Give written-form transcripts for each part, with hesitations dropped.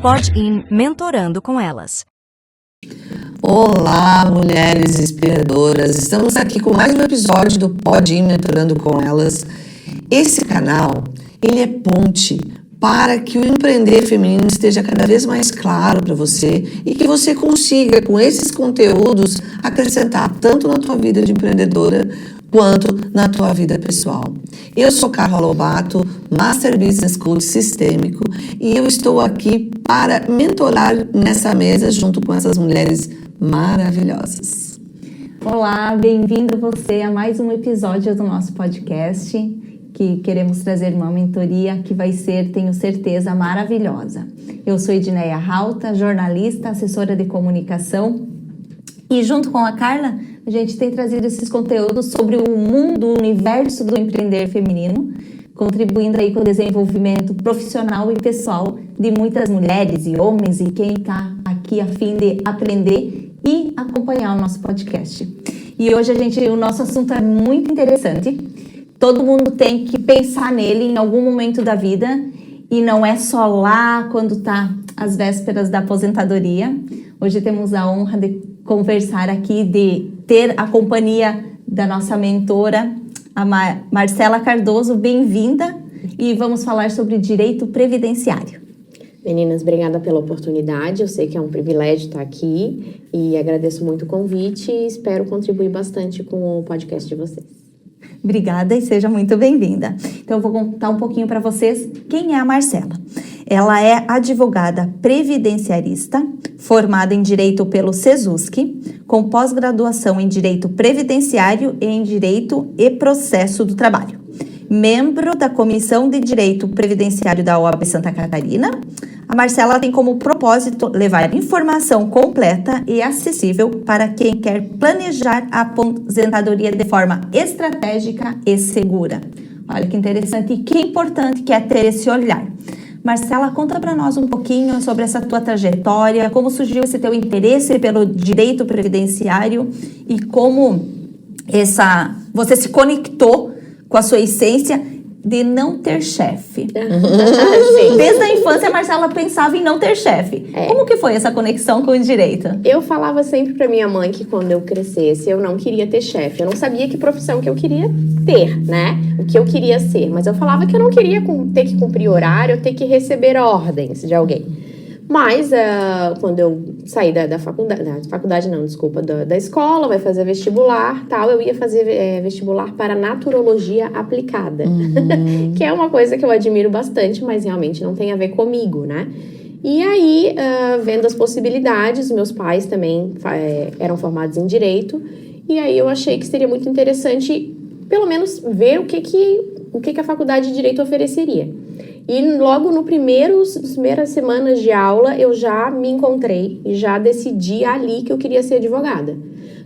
Pod-in Mentorando com Elas. Olá, mulheres inspiradoras! Estamos aqui com mais um episódio do Pod-in Mentorando com Elas. Esse canal, ele é ponte para que o empreender feminino esteja cada vez mais claro para você e que você consiga, com esses conteúdos, acrescentar tanto na tua vida de empreendedora quanto na tua vida pessoal. Eu sou Carla Lobato, Master Business Coach Sistêmico, e eu estou aqui para mentorar nessa mesa junto com essas mulheres maravilhosas. Olá, bem-vindo você a mais um episódio do nosso podcast, que queremos trazer uma mentoria que vai ser, tenho certeza, maravilhosa. Eu sou Edneia Rauta, jornalista, assessora de comunicação, e junto com a Carla, a gente tem trazido esses conteúdos sobre o mundo, o universo do empreender feminino, contribuindo aí com o desenvolvimento profissional e pessoal de muitas mulheres e homens e quem está aqui a fim de aprender e acompanhar o nosso podcast. E hoje o nosso assunto é muito interessante. Todo mundo tem que pensar nele em algum momento da vida e não é só lá quando está às vésperas da aposentadoria. Hoje temos a honra de conversar aqui, de ter a companhia da nossa mentora, a Marcela Cardoso. Bem-vinda, e vamos falar sobre direito previdenciário. Meninas, obrigada pela oportunidade. Eu sei que é um privilégio estar aqui e agradeço muito o convite e espero contribuir bastante com o podcast de vocês. Obrigada e seja muito bem-vinda. Então, eu vou contar um pouquinho para vocês quem é a Marcela. Ela é advogada previdenciarista, formada em Direito pelo SESUSC, com pós-graduação em Direito Previdenciário e em Direito e Processo do Trabalho. Membro da Comissão de Direito Previdenciário da OAB Santa Catarina, a Marcela tem como propósito levar informação completa e acessível para quem quer planejar a aposentadoria de forma estratégica e segura. Olha que interessante e que importante que é ter esse olhar. Marcela, conta para nós um pouquinho sobre essa tua trajetória, como surgiu esse teu interesse pelo direito previdenciário e como você se conectou com a sua essência de não ter chefe. Desde a infância, a Marcela pensava em não ter chefe. Como que foi essa conexão com o direito? Eu falava sempre pra minha mãe que quando eu crescesse, eu não queria ter chefe. Eu não sabia que profissão que eu queria ter, né? O que eu queria ser. Mas eu falava que eu não queria ter que cumprir horário, ter que receber ordens de alguém. Mas, quando eu saí da escola, vai fazer vestibular, tal, eu ia fazer vestibular para naturologia aplicada, que é uma coisa que eu admiro bastante, mas realmente não tem a ver comigo, né? E aí, vendo as possibilidades, meus pais também eram formados em Direito, e aí eu achei que seria muito interessante, pelo menos, ver o que a faculdade de Direito ofereceria. E logo nas primeiras semanas de aula, eu já me encontrei e já decidi ali que eu queria ser advogada.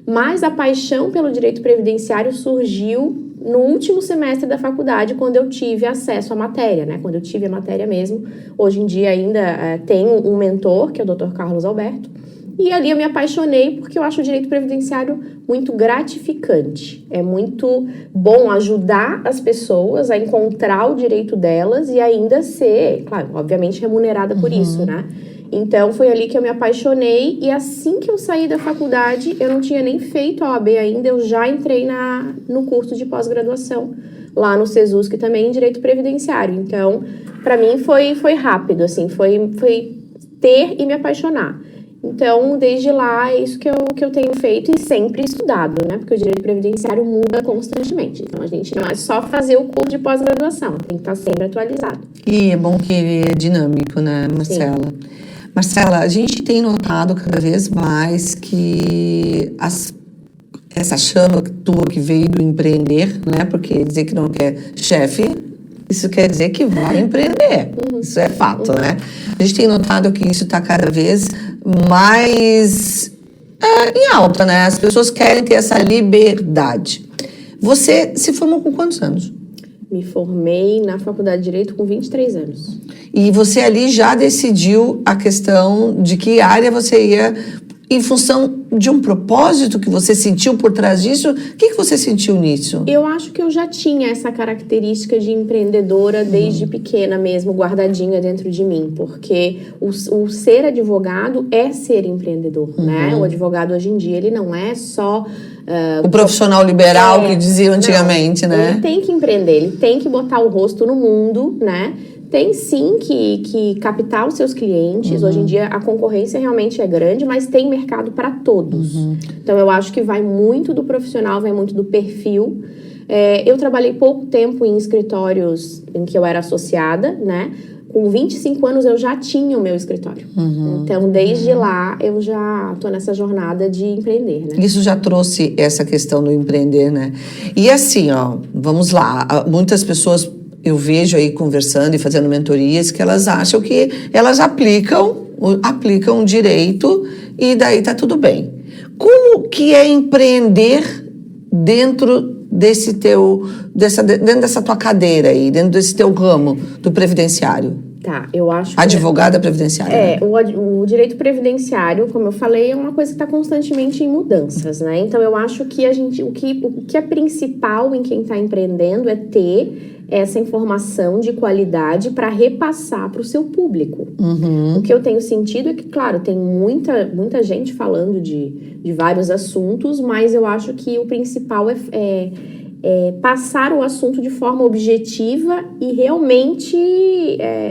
Mas a paixão pelo direito previdenciário surgiu no último semestre da faculdade, quando eu tive acesso à matéria, né? Quando eu tive a matéria mesmo. Hoje em dia ainda tenho um mentor, que é o Dr. Carlos Alberto. E ali eu me apaixonei porque eu acho o direito previdenciário muito gratificante. É muito bom ajudar as pessoas a encontrar o direito delas e ainda ser, claro, obviamente remunerada por isso, né? Então foi ali que eu me apaixonei e assim que eu saí da faculdade, eu não tinha nem feito a OAB ainda, eu já entrei no curso de pós-graduação lá no SESUSC também em direito previdenciário. Então, para mim foi rápido, assim, foi ter e me apaixonar. Então, desde lá, é isso que eu tenho feito e sempre estudado, né? Porque o direito previdenciário muda constantemente. Então, a gente não é só fazer o curso de pós-graduação, tem que estar sempre atualizado. E é bom que ele é dinâmico, né, Marcela? Sim. Marcela, a gente tem notado cada vez mais que essa chama tua que veio do empreender, né? Porque dizer que não quer chefe, isso quer dizer que vai empreender. Isso é fato, né? A gente tem notado que isso está cada vez mais em alta, né? As pessoas querem ter essa liberdade. Você se formou com quantos anos? Me formei na Faculdade de Direito com 23 anos. E você ali já decidiu a questão de que área você ia em função de um propósito que você sentiu por trás disso? O que você sentiu nisso? Eu acho que eu já tinha essa característica de empreendedora desde pequena mesmo, guardadinha dentro de mim, porque o ser advogado é ser empreendedor, né? O advogado hoje em dia, ele não é só... o profissional liberal que dizia antigamente, né? Ele tem que empreender, ele tem que botar o rosto no mundo, né? Tem sim que captar os seus clientes. Hoje em dia a concorrência realmente é grande, mas tem mercado para todos. Então eu acho que vai muito do profissional, vai muito do perfil. Eu trabalhei pouco tempo em escritórios em que eu era associada, né? Com 25 anos eu já tinha o meu escritório. Então, desde lá, eu já tô nessa jornada de empreender, né? Isso já trouxe essa questão do empreender, né? E assim, ó, vamos lá. Muitas pessoas eu vejo aí conversando e fazendo mentorias que elas acham que elas aplicam direito e daí tá tudo bem. Como que é empreender dentro dentro dessa tua cadeira aí, dentro desse teu ramo do previdenciário? Tá, eu acho Advogada previdenciária. né? O direito previdenciário, como eu falei, é uma coisa que está constantemente em mudanças, né? Então, eu acho que o que é principal em quem está empreendendo é ter essa informação de qualidade para repassar para o seu público. O que eu tenho sentido é que, claro, tem muita gente falando de vários assuntos, mas eu acho que o principal é passar o assunto de forma objetiva e realmente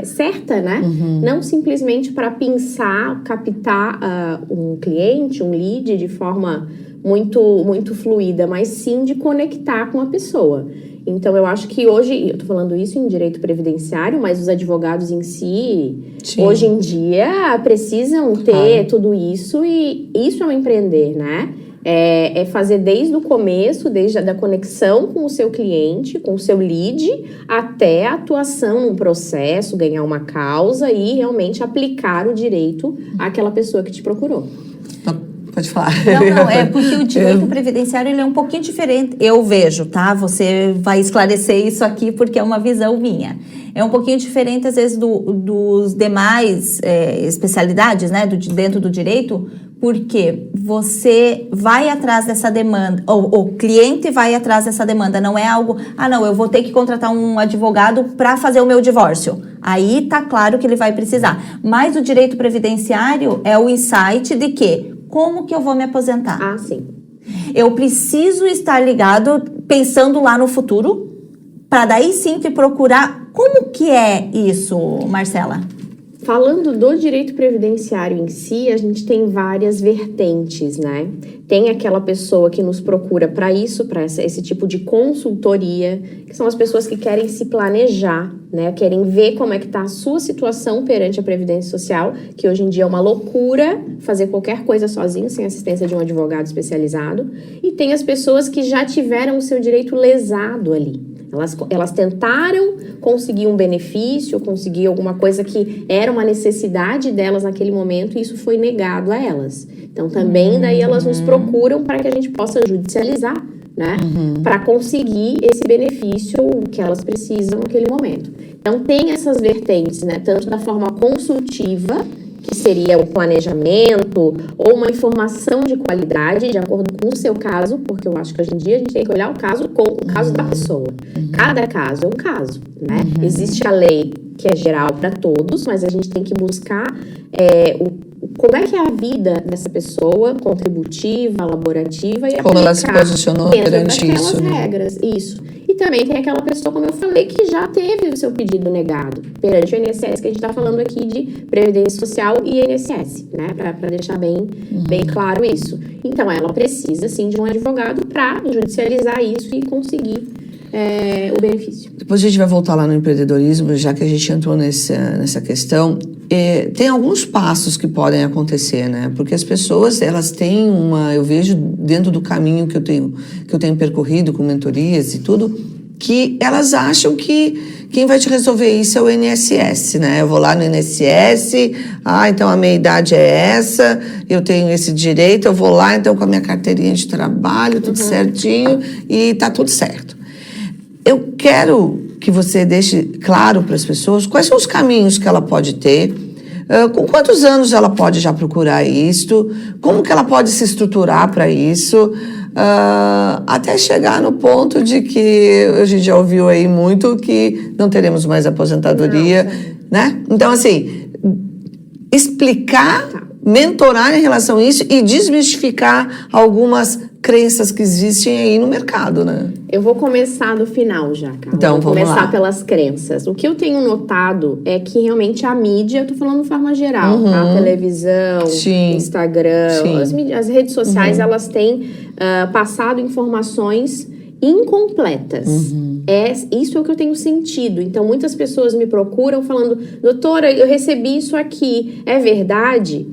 certa, né? Não simplesmente para pensar, captar um cliente, um lead de forma muito fluida, mas sim de conectar com a pessoa. Então, eu acho que hoje, eu tô falando isso em direito previdenciário, mas os advogados em si, hoje em dia, precisam ter tudo isso, e isso é um empreender, né? É fazer desde o começo, desde a conexão com o seu cliente, com o seu lead, até a atuação num processo, ganhar uma causa e realmente aplicar o direito àquela pessoa que te procurou. Pode falar. Não, é porque o direito previdenciário ele é um pouquinho diferente. Eu vejo, tá? Você vai esclarecer isso aqui porque é uma visão minha. É um pouquinho diferente, às vezes, dos demais especialidades, né? Dentro do direito, porque você vai atrás dessa demanda, ou o cliente vai atrás dessa demanda. Não é algo, não, eu vou ter que contratar um advogado para fazer o meu divórcio. Aí tá claro que ele vai precisar. Mas o direito previdenciário é o insight de que como que eu vou me aposentar? Ah, sim. Eu preciso estar ligado, pensando lá no futuro, para daí sim te procurar. Como que é isso, Marcela? Falando do direito previdenciário em si, a gente tem várias vertentes, né? Tem aquela pessoa que nos procura para isso, para esse tipo de consultoria, que são as pessoas que querem se planejar, né? Querem ver como é que está a sua situação perante a Previdência Social, que hoje em dia é uma loucura fazer qualquer coisa sozinho, sem assistência de um advogado especializado. E tem as pessoas que já tiveram o seu direito lesado ali. Elas tentaram conseguir um benefício, conseguir alguma coisa que era uma necessidade delas naquele momento e isso foi negado a elas. Então, também daí elas nos procuram para que a gente possa judicializar, né? Para conseguir esse benefício que elas precisam naquele momento. Então, tem essas vertentes, né? Tanto da forma consultiva, que seria o planejamento ou uma informação de qualidade de acordo com o seu caso, porque eu acho que hoje em dia a gente tem que olhar o caso com o caso da pessoa. Cada caso é um caso, né? Existe a lei que é geral para todos, mas a gente tem que buscar como é que é a vida dessa pessoa, contributiva, laborativa, e como ela se posicionou perante isso, né? Regras, isso. E também tem aquela pessoa, como eu falei, que já teve o seu pedido negado perante o INSS, que a gente está falando aqui de Previdência Social e INSS, né? Para deixar bem claro isso. Então, ela precisa, sim, de um advogado para judicializar isso e conseguir o benefício. Depois a gente vai voltar lá no empreendedorismo, já que a gente entrou nessa questão. Tem alguns passos que podem acontecer, né? Porque as pessoas, elas têm eu vejo dentro do caminho que eu tenho percorrido com mentorias e tudo, que elas acham que quem vai te resolver isso é o INSS, né? Eu vou lá no INSS, então a minha idade é essa, eu tenho esse direito, eu vou lá então com a minha carteirinha de trabalho, tudo certinho, e tá tudo certo. Eu quero que você deixe claro para as pessoas quais são os caminhos que ela pode ter, Com quantos anos ela pode já procurar isto? Como que ela pode se estruturar para isso? Até chegar no ponto de que a gente já ouviu aí muito que não teremos mais aposentadoria, né? Então, assim, explicar, mentorar em relação a isso e desmistificar algumas crenças que existem aí no mercado, né? Eu vou começar do final já, Carla. Então, vou vamos começar lá. pelas crenças. O que eu tenho notado é que realmente a mídia, eu tô falando de forma geral, tá? Televisão, Sim. Instagram, Sim. as redes sociais, elas têm passado informações incompletas. Isso é o que eu tenho sentido. Então, muitas pessoas me procuram falando, doutora, eu recebi isso aqui, é verdade?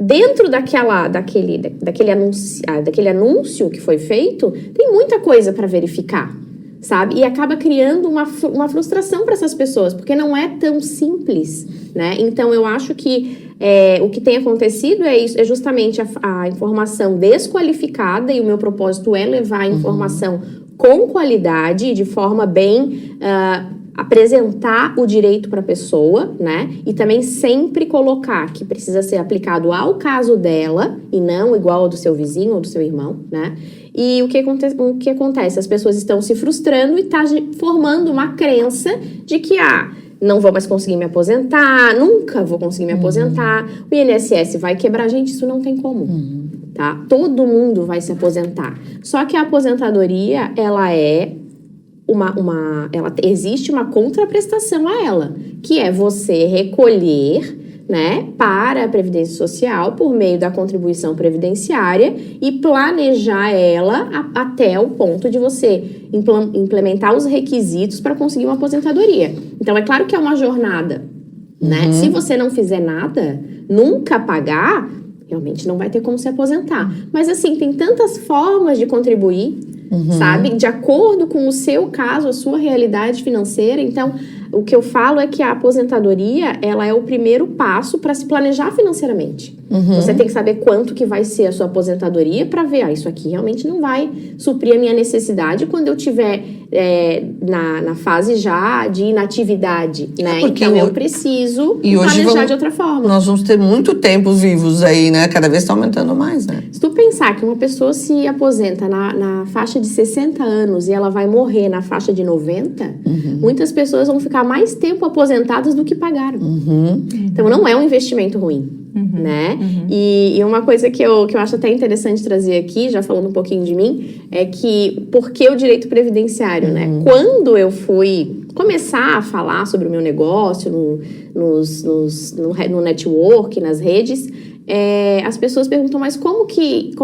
Dentro daquele anúncio que foi feito, tem muita coisa para verificar, sabe? E acaba criando uma frustração para essas pessoas, porque não é tão simples, né? Então, eu acho que o que tem acontecido é justamente a informação desqualificada, e o meu propósito é levar a informação com qualidade, de forma bem... apresentar o direito para a pessoa, né? E também sempre colocar que precisa ser aplicado ao caso dela e não igual ao do seu vizinho ou do seu irmão, né? E o que acontece? As pessoas estão se frustrando e tá formando uma crença de que, não vou mais conseguir me aposentar, nunca vou conseguir me aposentar, o INSS vai quebrar. Gente, isso não tem como, tá? Todo mundo vai se aposentar. Só que a aposentadoria, ela existe uma contraprestação a ela, que é você recolher, né, para a Previdência Social por meio da contribuição previdenciária e planejar ela até o ponto de você implementar os requisitos para conseguir uma aposentadoria. Então, é claro que é uma jornada, né? Se você não fizer nada, nunca pagar, realmente não vai ter como se aposentar. Mas, assim, tem tantas formas de contribuir, sabe? De acordo com o seu caso, a sua realidade financeira. Então, o que eu falo é que a aposentadoria, ela é o primeiro passo para se planejar financeiramente. Você tem que saber quanto que vai ser a sua aposentadoria para ver, isso aqui realmente não vai suprir a minha necessidade quando eu tiver na fase já de inatividade, né? Porque então, eu preciso planejar de outra forma. Nós vamos ter muito tempo vivos aí, né? Cada vez está aumentando mais, né? Se tu pensar que uma pessoa se aposenta na faixa de 60 anos e ela vai morrer na faixa de 90, muitas pessoas vão ficar mais tempo aposentadas do que pagaram. Então, não é um investimento ruim, né? E uma coisa que eu acho até interessante trazer aqui, já falando um pouquinho de mim, é que, por que o direito previdenciário, né? Quando eu fui começar a falar sobre o meu negócio no network, nas redes, as pessoas perguntam, mas como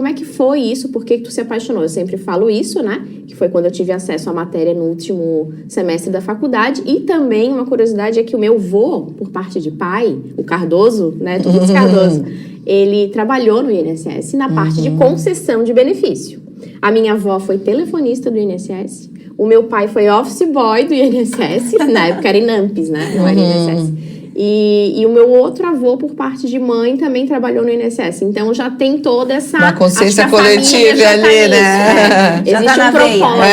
é que foi isso? Por que tu se apaixonou? Eu sempre falo isso, né? Que foi quando eu tive acesso à matéria no último semestre da faculdade. E também uma curiosidade é que o meu vô, por parte de pai, o Cardoso, né? Tudo Cardoso, ele trabalhou no INSS na parte de concessão de benefício. A minha avó foi telefonista do INSS. O meu pai foi office boy do INSS. Na época era INAMPS, né? Não era INSS. E o meu outro avô, por parte de mãe, também trabalhou no INSS. Então, já tem toda essa... Uma consciência coletiva ali, né? Existe um propósito.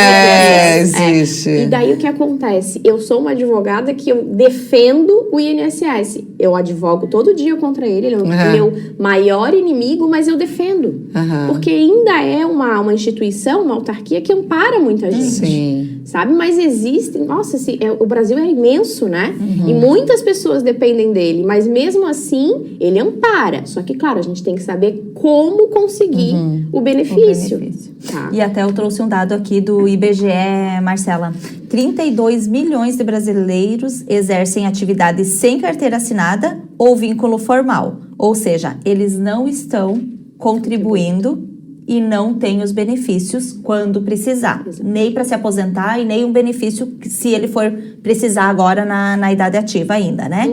Existe. E daí, o que acontece? Eu sou uma advogada que eu defendo o INSS. Eu advogo todo dia contra ele. Ele é o meu maior inimigo, mas eu defendo. Porque ainda é uma instituição, uma autarquia que ampara muita gente. Sim. Sabe? Mas existem... Nossa, o Brasil é imenso, né? E muitas pessoas dependem dele, mas mesmo assim, ele ampara. Só que, claro, a gente tem que saber como conseguir o benefício. Tá. E até eu trouxe um dado aqui do IBGE, Marcela. 32 milhões de brasileiros exercem atividade sem carteira assinada ou vínculo formal. Ou seja, eles não estão contribuindo e não têm os benefícios quando precisar. Nem para se aposentar e nem um benefício se ele for precisar agora na idade ativa ainda, né?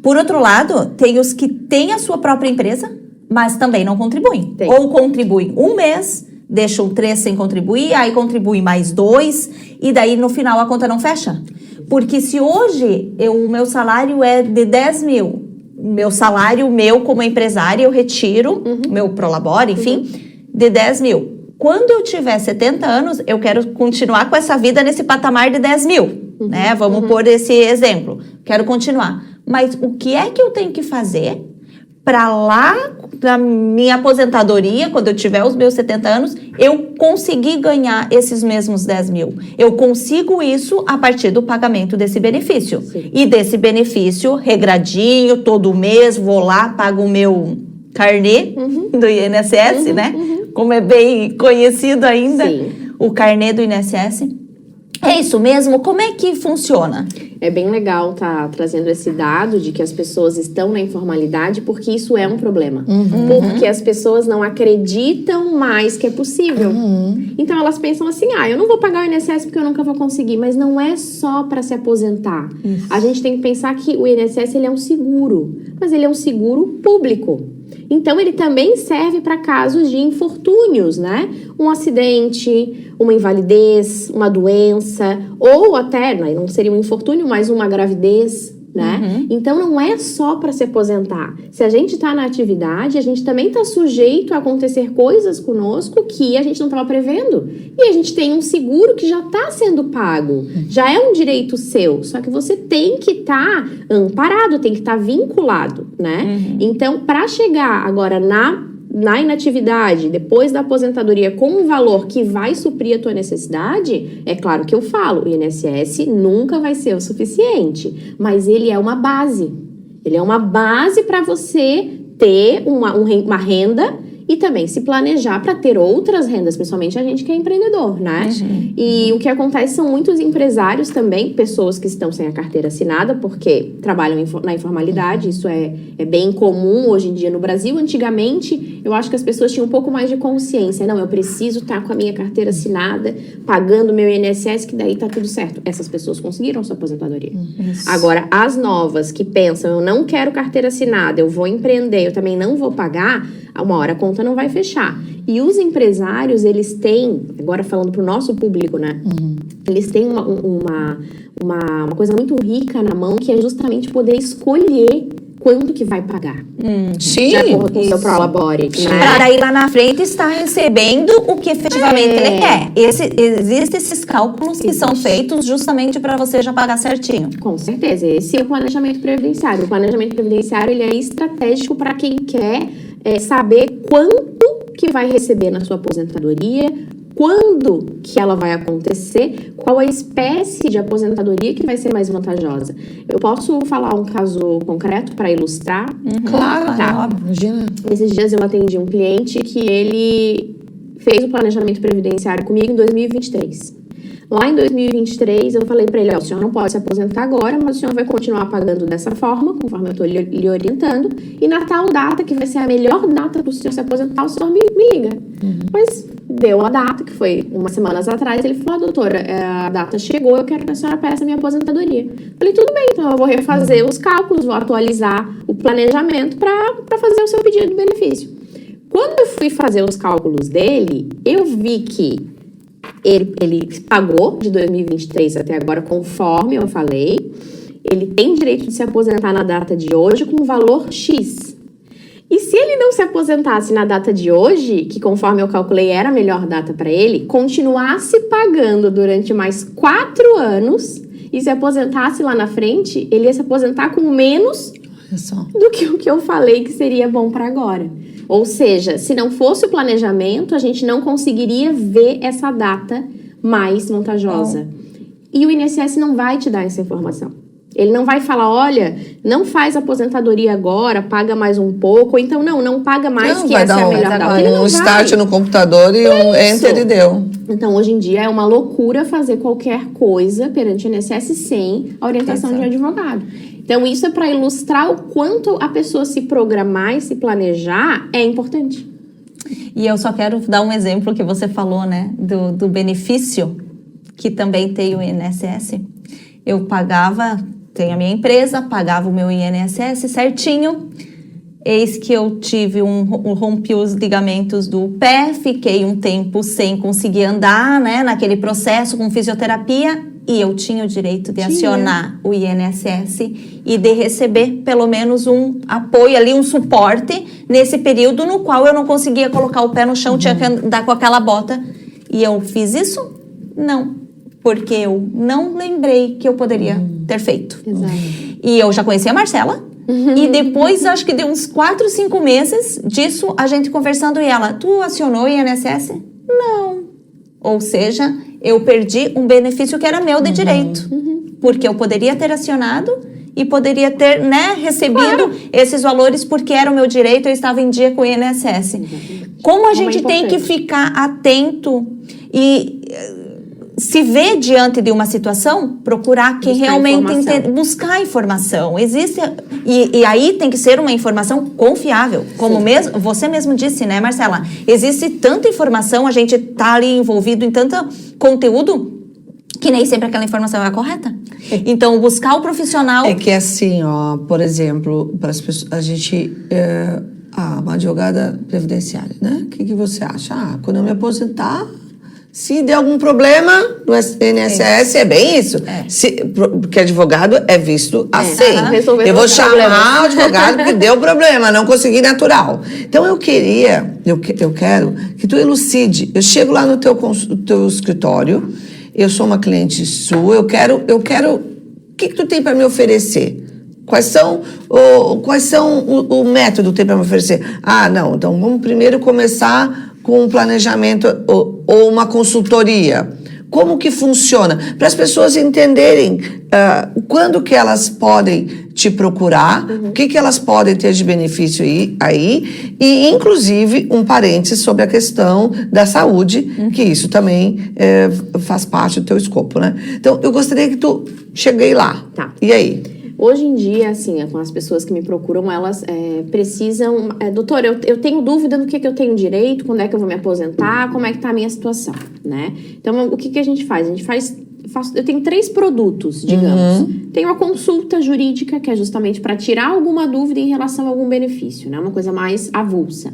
Por outro lado, tem os que têm a sua própria empresa, mas também não contribuem. Ou contribuem um mês, deixam 3 sem contribuir, aí contribuem mais 2, e daí no final a conta não fecha. Porque se hoje o meu salário é de 10 mil, meu salário como empresária, eu retiro, meu Prolabore, enfim, de 10 mil. Quando eu tiver 70 anos, eu quero continuar com essa vida nesse patamar de 10 mil, né? Vamos pôr esse exemplo. Quero continuar. Mas o que é que eu tenho que fazer para lá, na minha aposentadoria, quando eu tiver os meus 70 anos, eu conseguir ganhar esses mesmos 10 mil? Eu consigo isso a partir do pagamento desse benefício. Sim. E desse benefício, regradinho, todo mês, vou lá, pago o meu carnê do INSS, né? Como é bem conhecido ainda, Sim. o carnê do INSS. É isso mesmo? Como é que funciona? É bem legal estar trazendo esse dado de que as pessoas estão na informalidade, porque isso é um problema. Porque as pessoas não acreditam mais que é possível. Então elas pensam assim, eu não vou pagar o INSS porque eu nunca vou conseguir. Mas não é só para se aposentar. A gente tem que pensar que o INSS ele é um seguro, mas ele é um seguro público. Então, ele também serve para casos de infortúnios, né? Um acidente, uma invalidez, uma doença, ou até, não seria um infortúnio, mas uma gravidez, né? Então, não é só para se aposentar. Se a gente está na atividade, a gente também está sujeito a acontecer coisas conosco que a gente não estava prevendo. E a gente tem um seguro que já está sendo pago. Já é um direito seu. Só que você tem que estar amparado, tem que estar vinculado, né? Então, para chegar agora na inatividade, depois da aposentadoria, com um valor que vai suprir a tua necessidade, é claro que eu falo, o INSS nunca vai ser o suficiente, mas ele é uma base. Ele é uma base para você ter uma renda e também se planejar para ter outras rendas, principalmente a gente que é empreendedor, né? E o que acontece são muitos empresários também, pessoas que estão sem a carteira assinada, porque trabalham na informalidade, isso é bem comum hoje em dia no Brasil. Antigamente, eu acho que as pessoas tinham um pouco mais de consciência. Não, eu preciso estar com a minha carteira assinada, pagando meu INSS, que daí tá tudo certo. Essas pessoas conseguiram sua aposentadoria. Agora, as novas que pensam, eu não quero carteira assinada, eu vou empreender, eu também não vou pagar, uma hora a conta não vai fechar. E os empresários, eles têm, agora falando pro nosso público, né? Eles têm uma coisa muito rica na mão, que é justamente poder escolher quanto que vai pagar. Sim. De acordo com o seu prolabore, né? Para daí lá na frente estar recebendo o que efetivamente ele quer. Existem esses cálculos que são feitos justamente para você já pagar certinho. Com certeza. Esse é o planejamento previdenciário. O planejamento previdenciário, ele é estratégico para quem quer saber quanto que vai receber na sua aposentadoria, quando que ela vai acontecer, qual a espécie de aposentadoria que vai ser mais vantajosa. Eu posso falar um caso concreto para ilustrar? Claro, Tá. óbvio, imagina. Esses dias eu atendi um cliente que ele fez o planejamento previdenciário comigo em 2023. Lá em 2023, eu falei para ele, o senhor não pode se aposentar agora, mas o senhor vai continuar pagando dessa forma, conforme eu estou lhe orientando, e na tal data, que vai ser a melhor data para o senhor se aposentar, o senhor me liga. Mas deu a data, que foi umas semanas atrás, ele falou, doutora, a data chegou, eu quero que a senhora peça a minha aposentadoria. Falei, tudo bem, então eu vou refazer os cálculos, vou atualizar o planejamento para fazer o seu pedido de benefício. Quando eu fui fazer os cálculos dele, eu vi que ele pagou de 2023 até agora, conforme eu falei. Ele tem direito de se aposentar na data de hoje com um valor X. E se ele não se aposentasse na data de hoje, que conforme eu calculei era a melhor data para ele, continuasse pagando durante mais 4 anos e se aposentasse lá na frente, ele ia se aposentar com menos do que o que eu falei que seria bom para agora. Ou seja, se não fosse o planejamento, a gente não conseguiria ver essa data mais vantajosa. E o INSS não vai te dar essa informação. Ele não vai falar, olha, não faz aposentadoria agora, paga mais um pouco, ou então não paga mais, que essa é a melhor data. Ele não vai. Start no computador e um enter e deu. Então, hoje em dia, é uma loucura fazer qualquer coisa perante o INSS sem a orientação de um advogado. Então, isso é para ilustrar o quanto a pessoa se programar e se planejar é importante. E eu só quero dar um exemplo que você falou, né? Do benefício, que também tem o INSS. Eu pagava, tenho a minha empresa, pagava o meu INSS certinho. Eis que eu tive rompi os ligamentos do pé, fiquei um tempo sem conseguir andar, né? Naquele processo com fisioterapia. E eu tinha o direito de acionar o INSS e de receber pelo menos um apoio ali, um suporte nesse período no qual eu não conseguia colocar o pé no chão, tinha que andar com aquela bota. E eu fiz isso? Não. porque eu não lembrei que eu poderia ter feito. Exato. E eu já conheci a Marcela. E depois, acho que deu uns 4, 5 meses disso, a gente conversando e ela, tu acionou o INSS? Não. Ou seja, eu perdi um benefício que era meu de direito. Porque eu poderia ter acionado e poderia ter, né, recebido esses valores porque era o meu direito, eu estava em dia com o INSS. Como a gente tem que ficar atento e se vê diante de uma situação, procurar quem realmente entende, buscar informação. Existe e aí tem que ser uma informação confiável, como mesmo você mesmo disse, né, Marcela? Existe tanta informação, a gente tá ali envolvido em tanto conteúdo que nem sempre aquela informação é a correta. Então, buscar o profissional. É que assim, ó, por exemplo, para as pessoas, a gente uma advogada previdenciária, né? O que você acha? Quando eu me aposentar, se der algum problema no INSS, é bem isso. Porque advogado é visto assim. Eu vou chamar o advogado porque deu problema, não consegui natural. Então, eu quero que tu elucide. Eu chego lá no teu escritório, eu sou uma cliente sua, eu quero... O que tu tem para me oferecer? Quais são o método que tem para me oferecer? Não, então vamos primeiro começar com um planejamento ou uma consultoria. Como que funciona? Para as pessoas entenderem quando que elas podem te procurar, o que elas podem ter de benefício aí, e inclusive um parênteses sobre a questão da saúde, que isso também faz parte do teu escopo, né? Então, eu gostaria que tu cheguei lá. Tá. E aí? Hoje em dia, assim, com as pessoas que me procuram, elas precisam... doutor, eu tenho dúvida no que eu tenho direito, quando é que eu vou me aposentar, como é que tá a minha situação, né? Então, o que a gente faz? Eu tenho 3 produtos, digamos. Tenho a consulta jurídica, que é justamente para tirar alguma dúvida em relação a algum benefício, né? Uma coisa mais avulsa.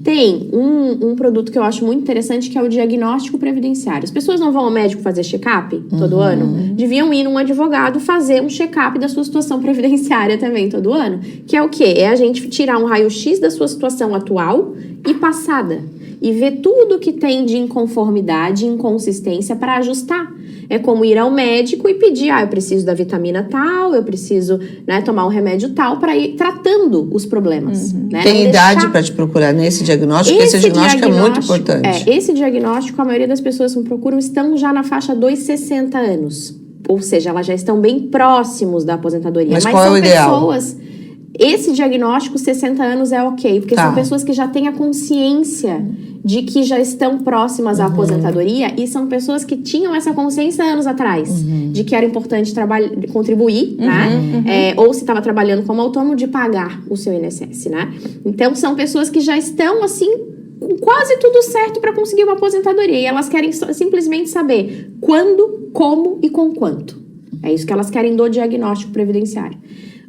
Tem um produto que eu acho muito interessante, que é o diagnóstico previdenciário. As pessoas não vão ao médico fazer check-up todo ano? Deviam ir num advogado fazer um check-up da sua situação previdenciária também todo ano. Que é o quê? É a gente tirar um raio-x da sua situação atual e passada. E ver tudo que tem de inconformidade, inconsistência para ajustar. É como ir ao médico e pedir, eu preciso da vitamina tal, eu preciso, né, tomar um remédio tal, para ir tratando os problemas. Né? Tem idade para te procurar nesse diagnóstico? Esse diagnóstico é muito importante. Esse diagnóstico, a maioria das pessoas que me procuram estão já na faixa dos 60 anos. Ou seja, elas já estão bem próximos da aposentadoria. Mas qual é o ideal? Esse diagnóstico, 60 anos é ok, porque são pessoas que já têm a consciência de que já estão próximas à aposentadoria, e são pessoas que tinham essa consciência anos atrás, de que era importante contribuir, né? Ou se estava trabalhando como autônomo, de pagar o seu INSS, né? Então, são pessoas que já estão, assim, com quase tudo certo para conseguir uma aposentadoria, e elas querem simplesmente saber quando, como e com quanto. É isso que elas querem do diagnóstico previdenciário.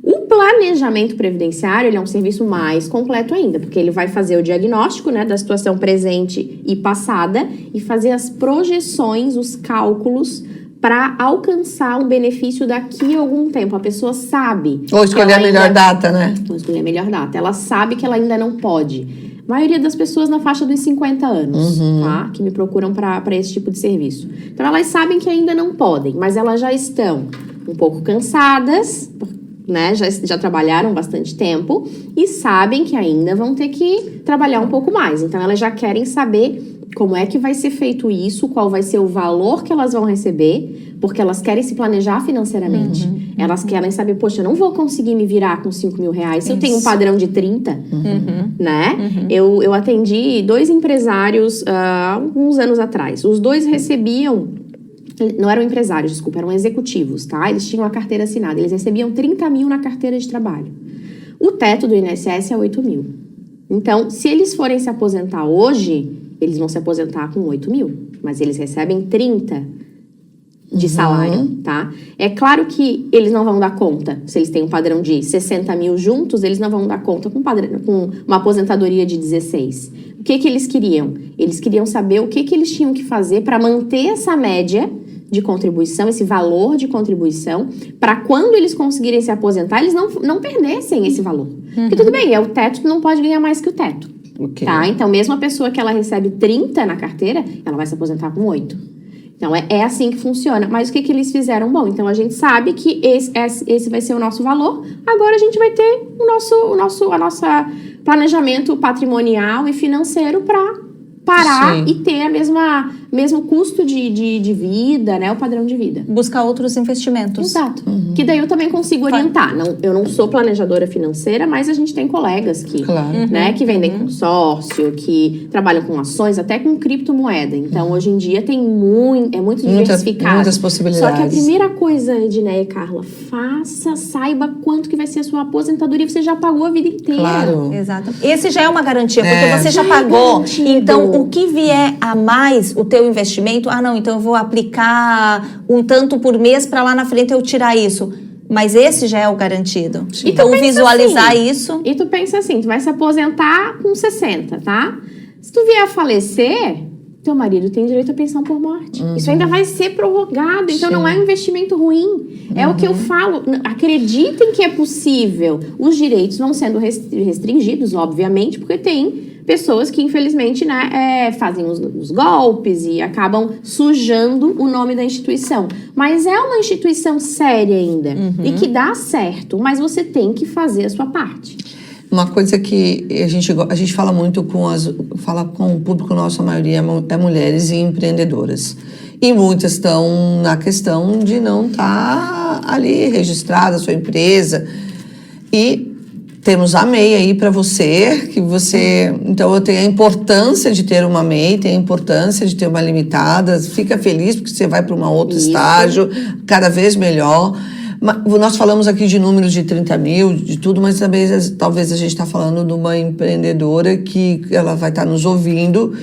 O planejamento previdenciário, ele é um serviço mais completo ainda, porque ele vai fazer o diagnóstico, né, da situação presente e passada e fazer as projeções, os cálculos para alcançar um benefício daqui a algum tempo. A pessoa sabe. Ou escolher a melhor data, né? Ou escolher a melhor data. Ela sabe que ela ainda não pode. A maioria das pessoas na faixa dos 50 anos, tá? Que me procuram para esse tipo de serviço. Então, elas sabem que ainda não podem, mas elas já estão um pouco cansadas, né, já trabalharam bastante tempo e sabem que ainda vão ter que trabalhar um pouco mais. Então, elas já querem saber como é que vai ser feito isso, qual vai ser o valor que elas vão receber, porque elas querem se planejar financeiramente. Elas querem saber, poxa, eu não vou conseguir me virar com 5 mil reais se eu tenho um padrão de 30, né? Eu atendi 2 empresários há uns anos atrás. Os 2 recebiam... Não eram empresários, desculpa, eram executivos, tá? Eles tinham a carteira assinada, eles recebiam 30 mil na carteira de trabalho. O teto do INSS é 8 mil. Então, se eles forem se aposentar hoje, eles vão se aposentar com 8 mil, mas eles recebem 30 de salário, tá? É claro que eles não vão dar conta, se eles têm um padrão de 60 mil juntos, eles não vão dar conta com uma aposentadoria de 16. O que eles queriam? Eles queriam saber o que eles tinham que fazer para manter essa média de contribuição, esse valor de contribuição, para quando eles conseguirem se aposentar, eles não perdessem esse valor. Porque tudo bem, é o teto que não pode ganhar mais que o teto. Tá? Então, mesmo a pessoa que ela recebe 30 na carteira, ela vai se aposentar com 8. Então, é assim que funciona. Mas o que eles fizeram? Bom, então a gente sabe que esse vai ser o nosso valor. Agora a gente vai ter o nosso planejamento patrimonial e financeiro para parar Sim. e ter a mesmo custo de vida, né? O padrão de vida. Buscar outros investimentos. Exato. Que daí eu também consigo orientar. Eu não sou planejadora financeira, mas a gente tem colegas que, né, que vendem consórcio, que trabalham com ações, até com criptomoeda. Então, hoje em dia é muito diversificado. Muitas possibilidades. Só que a primeira coisa, Edneia e Carla, saiba quanto que vai ser a sua aposentadoria, você já pagou a vida inteira. Claro. Exato. Esse já é uma garantia, porque você já pagou. Garantido. Então, o que vier a mais, o teu investimento, então eu vou aplicar um tanto por mês para lá na frente eu tirar isso. Mas esse já é o garantido. Sim. Então, visualizar assim, isso... E tu pensa assim, tu vai se aposentar com 60, tá? Se tu vier a falecer, teu marido tem direito à pensão por morte. Isso ainda vai ser prorrogado, então não é um investimento ruim. É o que eu falo, acreditem que é possível. Os direitos vão sendo restringidos, obviamente, porque tem pessoas que, infelizmente, né, fazem os golpes e acabam sujando o nome da instituição. Mas é uma instituição séria ainda e que dá certo, mas você tem que fazer a sua parte. Uma coisa que a gente fala muito fala com o público nosso, a maioria é mulheres e empreendedoras. E muitas estão na questão de não estar ali registrada a sua empresa. E temos a MEI aí para você, então eu tenho a importância de ter uma MEI, tem a importância de ter uma limitada, fica feliz porque você vai para um outro estágio, cada vez melhor. Nós falamos aqui de números de 30 mil, de tudo, mas também talvez a gente está falando de uma empreendedora que ela vai estar nos ouvindo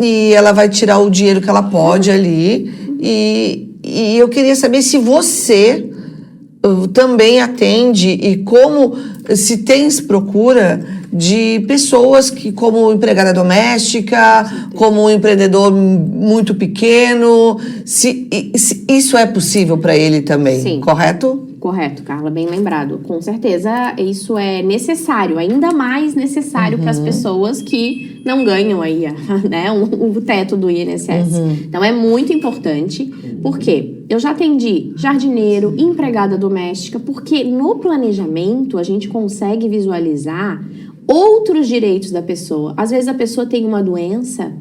e ela vai tirar o dinheiro que ela pode ali. E eu queria saber se você também atende e se tens procura de pessoas que, como empregada doméstica, como um empreendedor muito pequeno, se isso é possível para ele também, Sim. Correto? Correto, Carla, bem lembrado. Com certeza isso é necessário, ainda mais necessário para as pessoas que não ganham aí, né, o teto do INSS. Então é muito importante, porque eu já atendi jardineiro, empregada doméstica, porque no planejamento a gente consegue visualizar outros direitos da pessoa. Às vezes a pessoa tem uma doença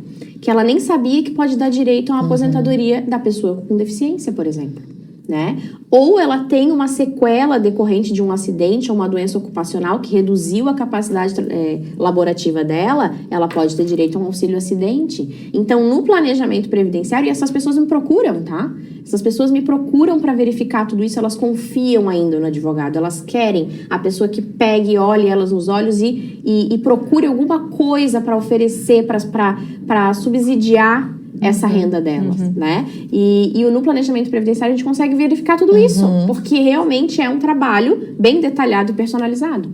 que ela nem sabia que pode dar direito a uma aposentadoria da pessoa com deficiência, por exemplo. Né? Ou ela tem uma sequela decorrente de um acidente ou uma doença ocupacional que reduziu a capacidade laborativa dela, ela pode ter direito a um auxílio acidente. Então, no planejamento previdenciário, e essas pessoas me procuram, tá? Essas pessoas me procuram para verificar tudo isso, elas confiam ainda no advogado, elas querem a pessoa que pegue, olhe elas nos olhos e procure alguma coisa para oferecer, para subsidiar essa renda delas, né? E no planejamento previdenciário a gente consegue verificar tudo isso, porque realmente é um trabalho bem detalhado e personalizado.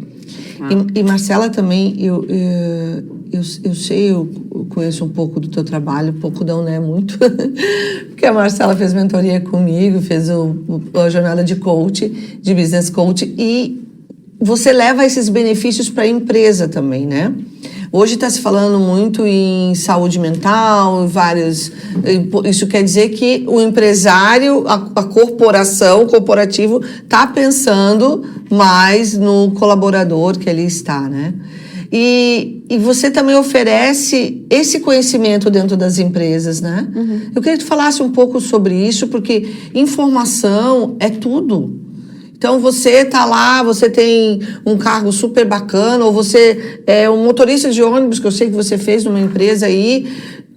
Tá? E Marcela também, eu conheço um pouco do teu trabalho, pouco não, né? Muito. Porque a Marcela fez mentoria comigo, fez a jornada de coach, de business coach, e você leva esses benefícios para a empresa também, né? Hoje está se falando muito em saúde mental, isso quer dizer que o empresário, a corporação, o corporativo, está pensando mais no colaborador que ali está, né? E você também oferece esse conhecimento dentro das empresas, né? Eu queria que tu falasse um pouco sobre isso, porque informação é tudo. Então, você está lá, você tem um cargo super bacana, ou você é um motorista de ônibus, que eu sei que você fez numa empresa aí.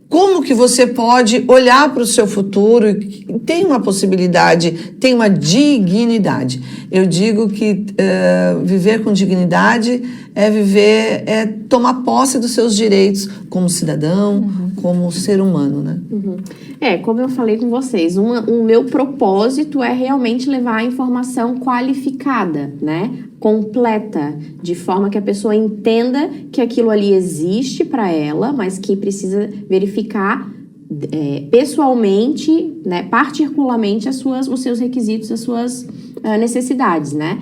Como que você pode olhar para o seu futuro e tem uma possibilidade, tem uma dignidade. Eu digo que viver com dignidade é tomar posse dos seus direitos como cidadão, como ser humano, né? Como eu falei com vocês, o meu propósito é realmente levar a informação qualificada, né? Completa, de forma que a pessoa entenda que aquilo ali existe para ela, mas que precisa verificar pessoalmente, né, particularmente os seus requisitos, as suas necessidades, né?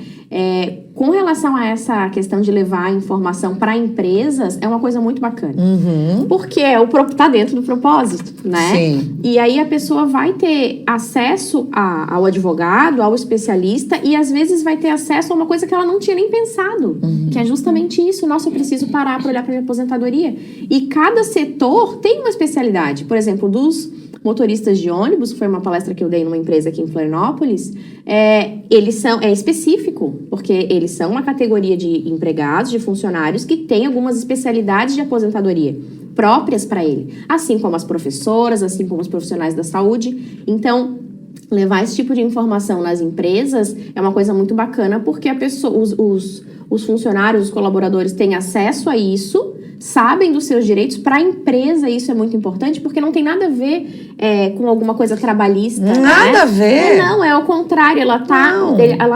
Com relação a essa questão de levar a informação para empresas, é uma coisa muito bacana. Porque tá dentro do propósito, né? Sim. E aí a pessoa vai ter acesso ao advogado, ao especialista, e às vezes vai ter acesso a uma coisa que ela não tinha nem pensado. Que é justamente isso. Nossa, eu preciso parar para olhar para minha aposentadoria. E cada setor tem uma especialidade. Por exemplo, dos motoristas de ônibus, que foi uma palestra que eu dei numa empresa aqui em Florianópolis, eles é específico, porque eles são uma categoria de empregados, de funcionários, que tem algumas especialidades de aposentadoria próprias para ele, assim como as professoras, assim como os profissionais da saúde. Então, levar esse tipo de informação nas empresas é uma coisa muito bacana, porque os funcionários, os colaboradores têm acesso a isso, sabem dos seus direitos. Para a empresa isso é muito importante, porque não tem nada a ver com alguma coisa trabalhista. Nada né? a ver. Não, é o contrário. Ela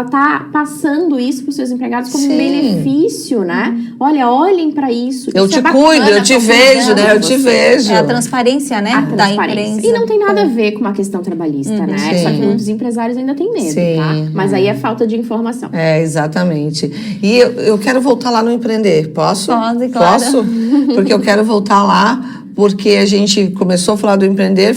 tá passando isso para os seus empregados como um benefício, né? Olhem para isso. Eu isso te cuido, eu te vejo, né? Eu te vejo. É a transparência, né? Da empresa. E não tem nada a ver com uma questão trabalhista, né? Sim. Só que muitos empresários ainda têm medo, Sim. tá? Mas aí é falta de informação. Exatamente. E eu quero voltar lá no empreender. Posso? Pode, claro. Posso? Porque eu quero voltar lá, porque a gente começou a falar do empreender,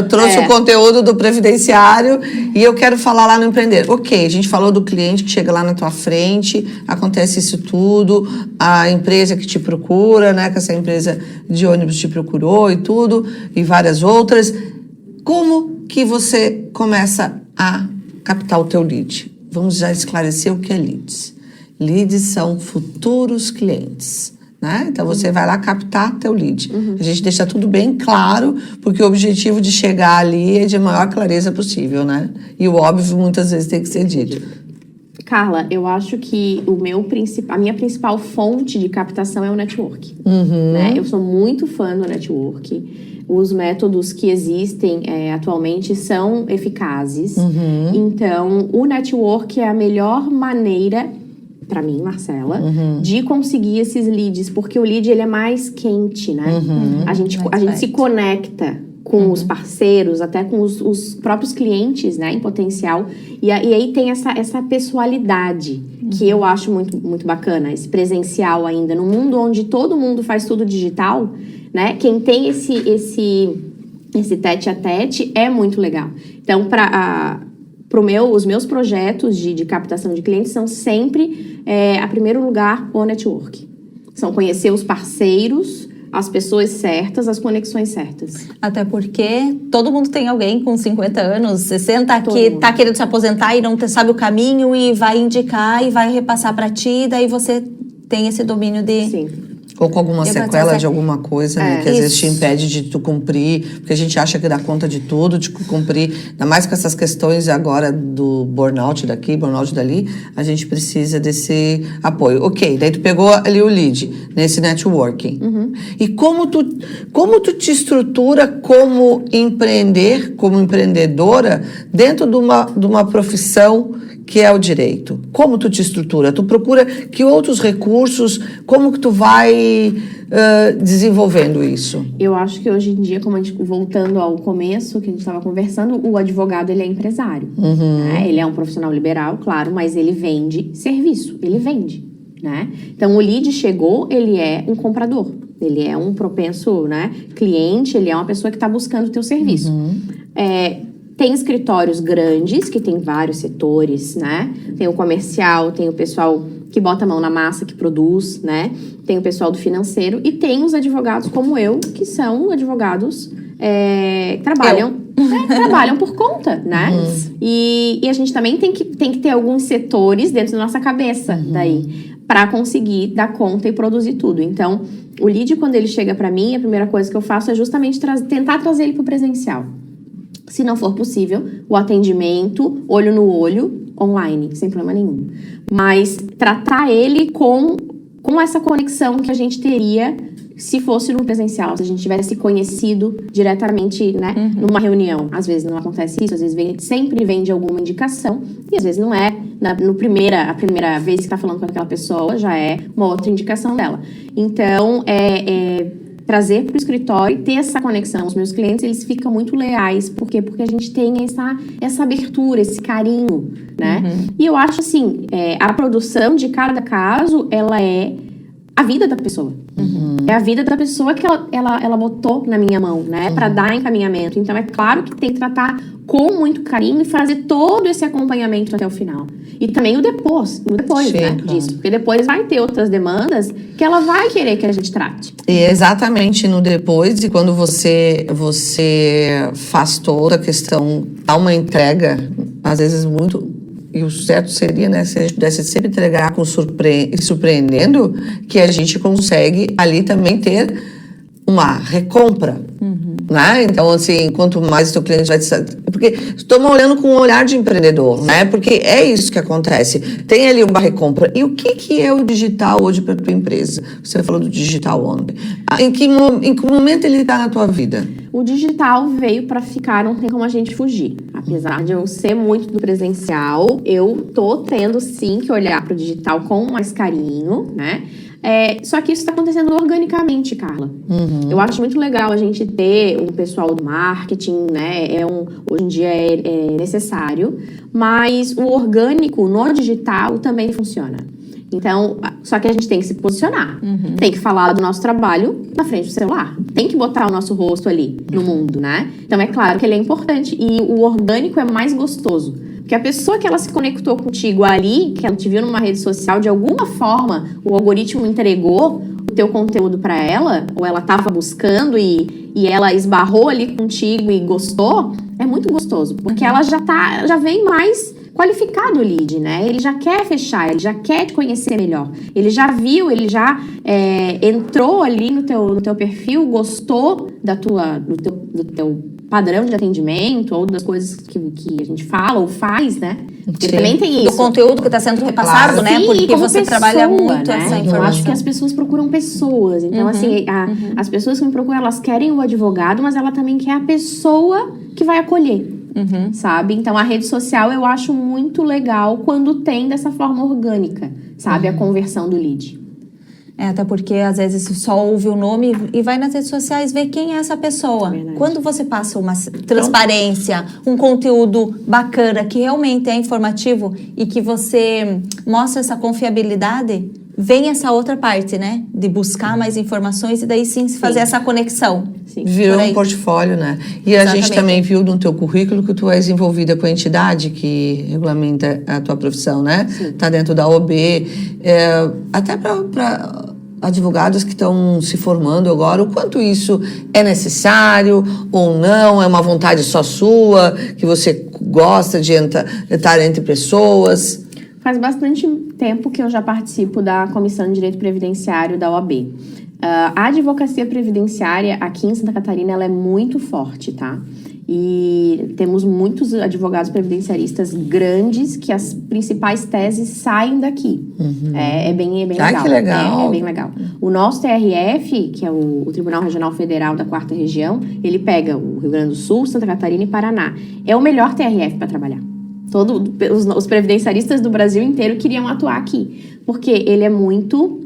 trouxe o conteúdo do previdenciário e eu quero falar lá no empreender. Ok, a gente falou do cliente que chega lá na tua frente, acontece isso tudo, a empresa que te procura, né? Que essa empresa de ônibus te procurou e tudo, e várias outras. Como que você começa a captar o teu lead? Vamos já esclarecer o que é leads. Leads são futuros clientes. Né? Então, você vai lá captar teu lead. A gente deixa tudo bem claro, porque o objetivo de chegar ali é de maior clareza possível, né? E o óbvio, muitas vezes, tem que ser dito. Carla, eu acho que a minha principal fonte de captação é o network. Né? Eu sou muito fã do network. Os métodos que existem atualmente são eficazes. Então, o network é a melhor maneira, para mim, Marcela, de conseguir esses leads, porque o lead ele é mais quente, né? A gente se conecta com os parceiros, até com os próprios clientes, né, em potencial, e aí tem essa pessoalidade que eu acho muito, muito bacana, esse presencial ainda, num mundo onde todo mundo faz tudo digital, né? Quem tem esse tete a tete é muito legal. Então, os meus projetos de captação de clientes são sempre, a primeiro lugar, o network. São conhecer os parceiros, as pessoas certas, as conexões certas. Até porque todo mundo tem alguém com 50 anos, 60, que tá querendo se aposentar e não sabe o caminho e vai indicar e vai repassar para ti, daí você tem esse domínio de... Sim. Ou com alguma sequela de alguma coisa, né? Que às vezes te impede de tu cumprir, porque a gente acha que dá conta de tudo, de cumprir. Ainda mais com essas questões agora do burnout daqui, burnout dali, a gente precisa desse apoio. Ok, daí tu pegou ali o lead, nesse networking. E como tu te estrutura como empreendedora, dentro de uma profissão que é o direito? Como tu te estrutura? Tu procura que outros recursos? Como que tu vai desenvolvendo isso? Eu acho que hoje em dia, como a gente, voltando ao começo que a gente estava conversando, o advogado ele é empresário. Né? Ele é um profissional liberal, claro, mas ele vende serviço, ele vende. Né? Então, o lead chegou, ele é um comprador. Ele é um propenso, né, cliente, ele é uma pessoa que está buscando o teu serviço. Tem escritórios grandes, que tem vários setores, né? Tem o comercial, tem o pessoal que bota a mão na massa, que produz, né? Tem o pessoal do financeiro e tem os advogados como eu, que são advogados que trabalham por conta, né? E a gente também tem que ter alguns setores dentro da nossa cabeça daí, para conseguir dar conta e produzir tudo. Então, o lead, quando ele chega para mim, a primeira coisa que eu faço é justamente tentar trazer ele para o presencial. Se não for possível, o atendimento, olho no olho, online, sem problema nenhum. Mas tratar ele com essa conexão que a gente teria se fosse no presencial, se a gente tivesse se conhecido diretamente, né, numa reunião. Às vezes não acontece isso, às vezes sempre vem de alguma indicação, e às vezes não é. A primeira vez que está falando com aquela pessoa, já é uma outra indicação dela. Então, trazer para o escritório e ter essa conexão. Os meus clientes, eles ficam muito leais. Por quê? Porque a gente tem essa abertura, esse carinho, né? E eu acho assim, a produção de cada caso, ela é a vida da pessoa. É a vida da pessoa que ela botou na minha mão, né? Para dar encaminhamento. Então, é claro que tem que tratar com muito carinho e fazer todo esse acompanhamento até o final. E também o depois, Sim, né, claro. disso. Porque depois vai ter outras demandas que ela vai querer que a gente trate. E é exatamente no depois, e quando você faz toda a questão, dá uma entrega, às vezes muito... E o certo seria, né, se a gente pudesse sempre entregar surpreendendo, que a gente consegue ali também ter uma recompra, né? Então, assim, quanto mais o teu cliente vai... Porque estamos olhando com um olhar de empreendedor, né? Porque é isso que acontece. Tem ali uma recompra. E o que é o digital hoje para a tua empresa? Você falou do digital ontem. Em que momento ele está na tua vida? O digital veio para ficar, não tem como a gente fugir. Apesar de eu ser muito do presencial, eu tô tendo sim que olhar para o digital com mais carinho, né? Só que isso está acontecendo organicamente, Carla. Eu acho muito legal a gente ter um pessoal do marketing, né? Hoje em dia é necessário, mas o orgânico no digital também funciona. Então, só que a gente tem que se posicionar. Tem que falar do nosso trabalho na frente do celular. Tem que botar o nosso rosto ali no mundo, né? Então, é claro que ele é importante. E o orgânico é mais gostoso. Porque a pessoa que ela se conectou contigo ali, que ela te viu numa rede social, de alguma forma, o algoritmo entregou o teu conteúdo para ela, ou ela estava buscando e ela esbarrou ali contigo e gostou, é muito gostoso. Porque ela já vem mais qualificado o lead, né? Ele já quer fechar, ele já quer te conhecer melhor. Ele já viu, ele já entrou ali no teu perfil, gostou do teu padrão de atendimento ou das coisas que a gente fala ou faz, né? Porque também tem isso. O conteúdo que está sendo repassado, né? Sim, Porque como você pessoa, trabalha muito né? essa Eu informação. acho que as pessoas procuram pessoas. Então, assim, as pessoas que me procuram, elas querem o advogado, mas ela também quer a pessoa que vai acolher. Sabe? Então, a rede social eu acho muito legal quando tem dessa forma orgânica, sabe? A conversão do lead. Até porque às vezes só ouve o nome e vai nas redes sociais ver quem é essa pessoa. Verdade. Quando você passa uma transparência, um conteúdo bacana, que realmente é informativo e que você mostra essa confiabilidade, vem essa outra parte, né? De buscar mais informações e daí sim fazer essa conexão. Sim. Virou um portfólio, né? E a gente também viu no teu currículo que tu és envolvida com a entidade que regulamenta a tua profissão, né? Tá dentro da OAB. Até para advogados que estão se formando agora, o quanto isso é necessário ou não, é uma vontade só sua, que você gosta de estar entre pessoas? Faz bastante tempo que eu já participo da Comissão de Direito Previdenciário da OAB. A advocacia previdenciária aqui em Santa Catarina, ela é muito forte, tá? E temos muitos advogados previdenciaristas grandes que as principais teses saem daqui. É bem legal. Que legal. É bem legal. O nosso TRF, que é o Tribunal Regional Federal da 4ª Região, ele pega o Rio Grande do Sul, Santa Catarina e Paraná. É o melhor TRF para trabalhar. Os previdenciaristas do Brasil inteiro queriam atuar aqui. Porque ele é muito...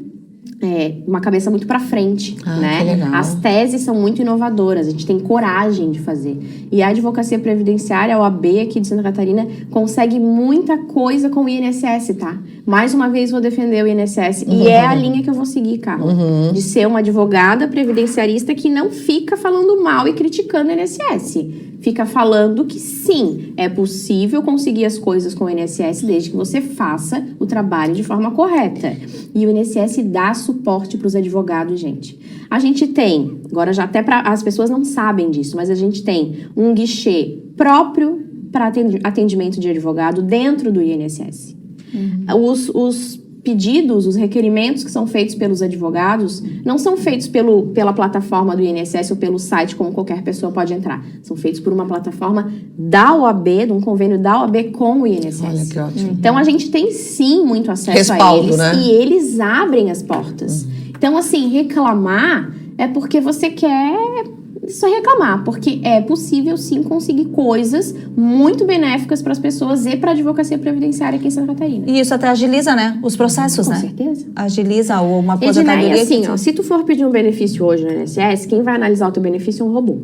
uma cabeça muito para frente, né? Que legal. As teses são muito inovadoras, a gente tem coragem de fazer. E a advocacia previdenciária, a OAB aqui de Santa Catarina, consegue muita coisa com o INSS, tá? Mais uma vez vou defender o INSS. E é a linha que eu vou seguir, Carla. De ser uma advogada previdenciarista que não fica falando mal e criticando o INSS. Fica falando que sim, é possível conseguir as coisas com o INSS desde que você faça o trabalho de forma correta. E o INSS dá suporte para os advogados, gente. A gente tem, agora já até as pessoas não sabem disso, mas a gente tem um guichê próprio para atendimento de advogado dentro do INSS. Os pedidos, os requerimentos que são feitos pelos advogados não são feitos pela plataforma do INSS ou pelo site, como qualquer pessoa pode entrar. São feitos por uma plataforma da OAB, de um convênio da OAB com o INSS. Olha que ótimo. Então, a gente tem sim muito acesso Respaldo, a eles, né? E eles abrem as portas. Então, assim, reclamar é porque você quer só reclamar, porque é possível sim conseguir coisas muito benéficas para as pessoas e para a advocacia previdenciária aqui em Santa Catarina. E isso até agiliza, né? Os processos, Com né? certeza. Agiliza uma Edneia, aposentadoria. assim, ó, se tu for pedir um benefício hoje no INSS, quem vai analisar o teu benefício é um robô.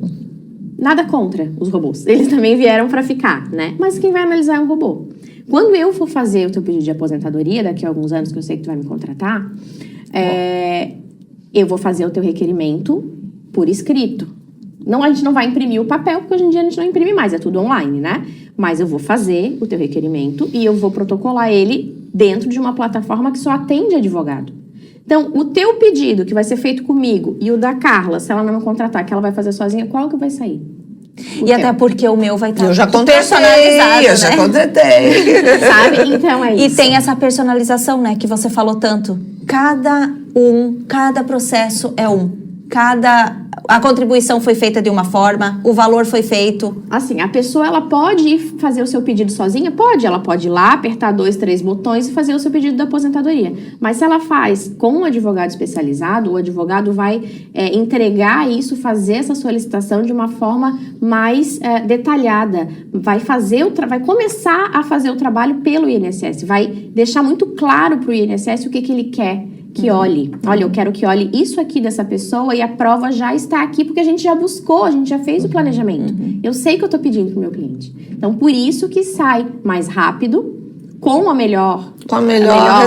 Nada contra os robôs. Eles também vieram para ficar, né? Mas quem vai analisar é um robô. Quando eu for fazer o teu pedido de aposentadoria, daqui a alguns anos que eu sei que tu vai me contratar, eu vou fazer o teu requerimento por escrito. Não, a gente não vai imprimir o papel, porque hoje em dia a gente não imprime mais, é tudo online, né? Mas eu vou fazer o teu requerimento e eu vou protocolar ele dentro de uma plataforma que só atende advogado. Então, o teu pedido, que vai ser feito comigo, e o da Carla, se ela não me contratar, que ela vai fazer sozinha, qual que vai sair? E até porque o meu vai estar Eu já contratei, personalizado, eu já contratei. Sabe? Então é isso. E tem essa personalização, né, que você falou tanto. Cada processo é um. A contribuição foi feita de uma forma, o valor foi feito. Assim, a pessoa, ela pode ir fazer o seu pedido sozinha? Pode. Ela pode ir lá, apertar 2, 3 botões e fazer o seu pedido da aposentadoria. Mas se ela faz com um advogado especializado, o advogado vai entregar isso, fazer essa solicitação de uma forma mais detalhada. Vai começar a fazer o trabalho pelo INSS. Vai deixar muito claro para o INSS o que ele quer que olhe. Olha, eu quero que olhe isso aqui dessa pessoa e a prova já está aqui, porque a gente já buscou, a gente já fez o planejamento. Eu sei que eu estou pedindo para o meu cliente. Então, por isso que sai mais rápido, com a melhor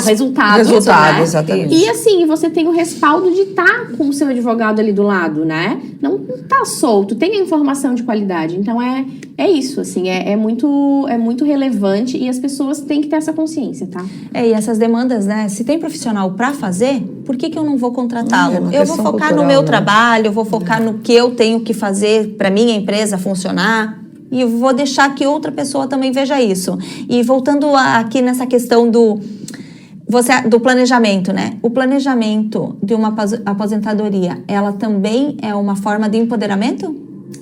resultado, né? Exatamente. E assim, você tem o respaldo de estar com o seu advogado ali do lado, né? Não tá solto, tem a informação de qualidade. Então, é isso, assim, é muito relevante e as pessoas têm que ter essa consciência, tá? E essas demandas, né? Se tem profissional para fazer, por que eu não vou contratá-lo? Eu vou focar no meu trabalho, eu vou focar no que eu tenho que fazer para minha empresa funcionar. E vou deixar que outra pessoa também veja isso. E voltando aqui nessa questão do planejamento, né? O planejamento de uma aposentadoria, ela também é uma forma de empoderamento?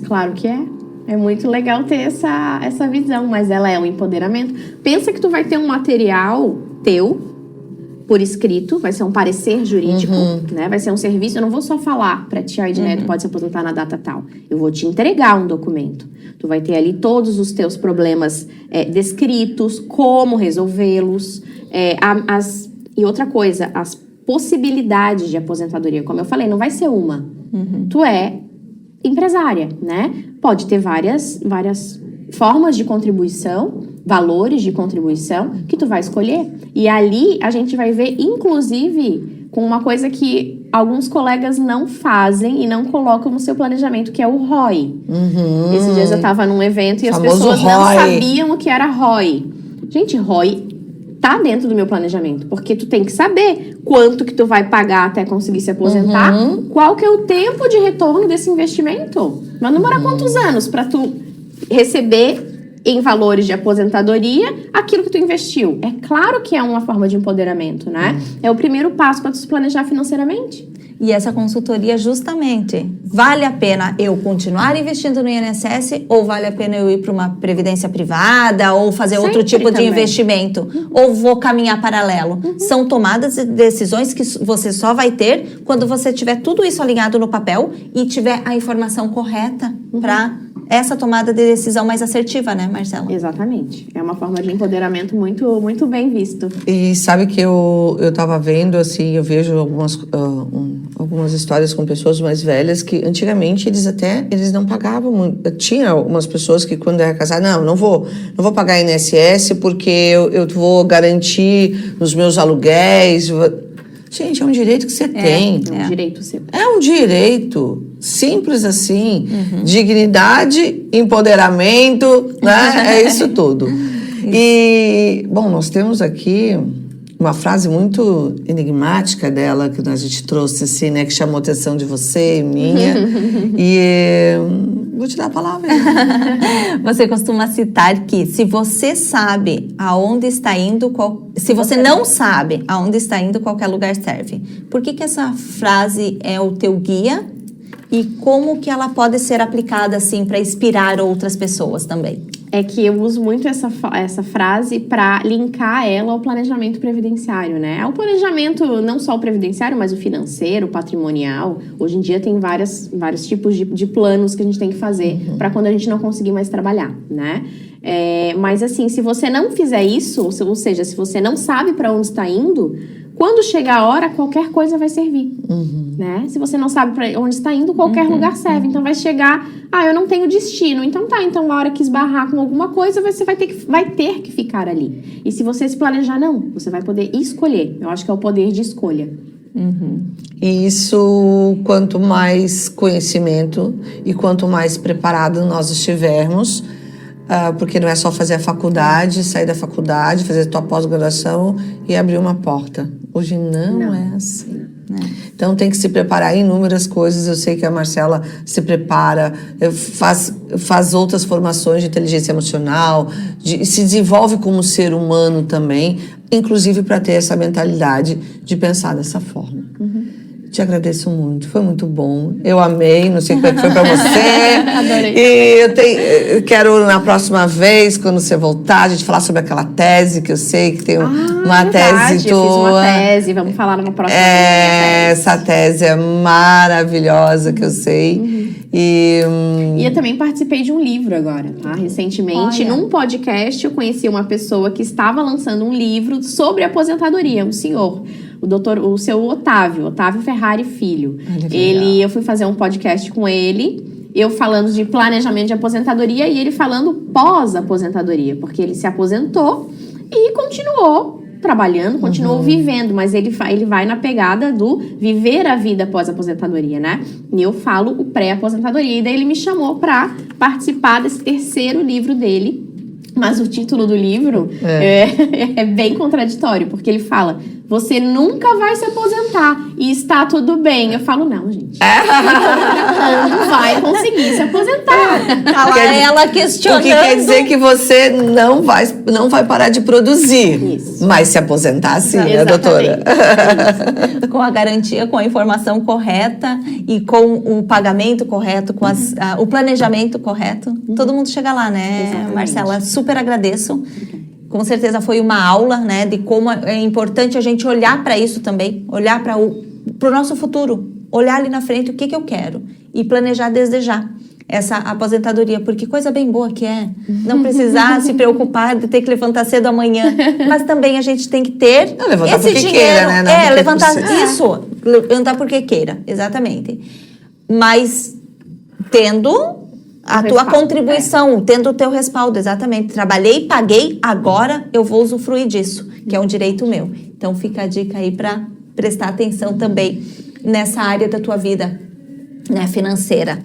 Claro que é. É muito legal ter essa visão, mas ela é um empoderamento. Pensa que tu vai ter um material teu, por escrito, vai ser um parecer jurídico, né? Vai ser um serviço. Eu não vou só falar para ti, Edneia, tu pode se aposentar na data tal. Eu vou te entregar um documento. Tu vai ter ali todos os teus problemas descritos, como resolvê-los. E outra coisa, as possibilidades de aposentadoria. Como eu falei, não vai ser uma. Tu é empresária, né? Pode ter várias formas de contribuição, valores de contribuição que tu vai escolher. E ali a gente vai ver, inclusive, com uma coisa que alguns colegas não fazem e não colocam no seu planejamento, que é o ROI. Esses dias eu estava num evento e as pessoas não sabiam o que era ROI. Gente, ROI tá dentro do meu planejamento, porque tu tem que saber quanto que tu vai pagar até conseguir se aposentar, qual que é o tempo de retorno desse investimento. Vai demorar quantos anos para tu receber em valores de aposentadoria aquilo que tu investiu. É claro que é uma forma de empoderamento, né? É o primeiro passo para tu se planejar financeiramente. E essa consultoria, justamente, vale a pena eu continuar investindo no INSS ou vale a pena eu ir para uma previdência privada ou fazer outro tipo de investimento? Ou vou caminhar paralelo? São tomadas de decisões que você só vai ter quando você tiver tudo isso alinhado no papel e tiver a informação correta para essa tomada de decisão mais assertiva, né, Marcela? Exatamente. É uma forma de empoderamento muito, muito bem visto. E sabe que eu tava vendo, assim, eu vejo algumas histórias com pessoas mais velhas que antigamente eles não pagavam muito. Tinha algumas pessoas que quando era casada, não vou pagar INSS porque eu vou garantir nos meus aluguéis. Gente, é um direito que você tem. É um direito seu. É um direito. Simples assim. Dignidade, empoderamento, né? É isso tudo. E, bom, nós temos aqui uma frase muito enigmática dela que a gente trouxe, assim, né? Que chamou a atenção de você e minha. E vou te dar a palavra. Você costuma citar que se você sabe aonde está indo, se você não sabe aonde está indo, qualquer lugar serve. Por que essa frase é o teu guia e como que ela pode ser aplicada assim para inspirar outras pessoas também? É que eu uso muito essa frase para linkar ela ao planejamento previdenciário, né? Ao planejamento, não só o previdenciário, mas o financeiro, o patrimonial. Hoje em dia tem vários tipos de planos que a gente tem que fazer para quando a gente não conseguir mais trabalhar, né? Mas assim, se você não fizer isso, ou seja, se você não sabe para onde está indo, quando chegar a hora, qualquer coisa vai servir, né? Se você não sabe para onde está indo, qualquer lugar serve. Então vai chegar, eu não tenho destino. Então a hora que esbarrar com alguma coisa, você vai ter que ficar ali. E se você se planejar, não, você vai poder escolher. Eu acho que é o poder de escolha. E isso, quanto mais conhecimento e quanto mais preparado nós estivermos, porque não é só fazer a faculdade, sair da faculdade, fazer a tua pós-graduação e abrir uma porta. Hoje não é assim. Então tem que se preparar em inúmeras coisas. Eu sei que a Marcela se prepara, faz outras formações de inteligência emocional, se desenvolve como ser humano também, inclusive para ter essa mentalidade de pensar dessa forma. Te agradeço muito, foi muito bom. Eu amei, não sei como é que foi para você. Adorei. E eu quero, na próxima vez, quando você voltar, a gente falar sobre aquela tese, que eu sei que tem uma tese tua. Eu fiz uma tese, vamos falar numa próxima vez. Essa tese é maravilhosa, que eu sei. E eu também participei de um livro agora, tá? Recentemente, num podcast, eu conheci uma pessoa que estava lançando um livro sobre aposentadoria, um senhor. O seu Otávio Ferrari Filho. Eu fui fazer um podcast com ele, eu falando de planejamento de aposentadoria e ele falando pós-aposentadoria, porque ele se aposentou e continuou trabalhando, continuou vivendo, mas ele vai na pegada do viver a vida pós-aposentadoria, né? E eu falo o pré-aposentadoria. E daí ele me chamou para participar desse terceiro livro dele. Mas o título do livro é bem contraditório, porque ele fala: você nunca vai se aposentar e está tudo bem. Eu falo, não, gente. Não vai conseguir se aposentar. Tá lá ela questionando. O que quer dizer que você não vai parar de produzir. Isso. Mas se aposentar, sim, né, doutora? Isso. Com a garantia, com a informação correta e com o pagamento correto, com o planejamento correto. Todo mundo chega lá, né, Exatamente. Marcela? Super agradeço. Com certeza foi uma aula, né, de como é importante a gente olhar para isso também, olhar para o nosso futuro, olhar ali na frente o que eu quero e planejar desde já essa aposentadoria, porque coisa bem boa que é não precisar se preocupar de ter que levantar cedo amanhã, mas também a gente tem que ter levantar esse porque dinheiro, queira, né? Não levantar levantar porque queira, exatamente, mas tendo a tua respaldo, contribuição, tendo o teu respaldo, exatamente. Trabalhei, paguei, agora eu vou usufruir disso, que é um direito meu. Então fica a dica aí para prestar atenção também nessa área da tua vida, né, financeira.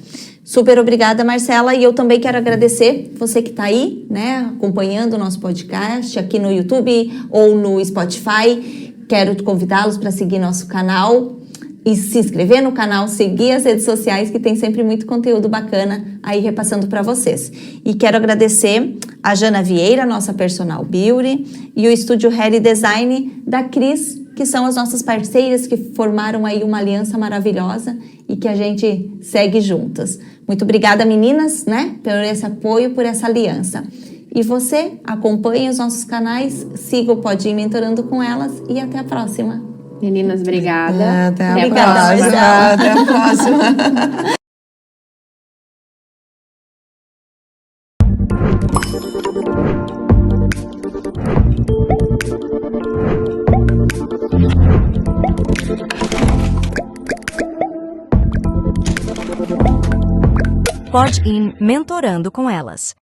Super obrigada, Marcela, e eu também quero agradecer você que está aí, né, acompanhando o nosso podcast aqui no YouTube ou no Spotify. Quero convidá-los para seguir nosso canal e se inscrever no canal, seguir as redes sociais, que tem sempre muito conteúdo bacana aí repassando para vocês. E quero agradecer a Jana Vieira, nossa personal beauty, e o estúdio Hair Design da Cris, que são as nossas parceiras que formaram aí uma aliança maravilhosa e que a gente segue juntas. Muito obrigada, meninas, né, por esse apoio, por essa aliança. E você acompanhe os nossos canais, siga o Pode Ir Mentorando com Elas e até a próxima. Meninas, obrigada. Até a Obrigada, próxima. Marcela. Até a próxima. Pode Ir Mentorando com Elas.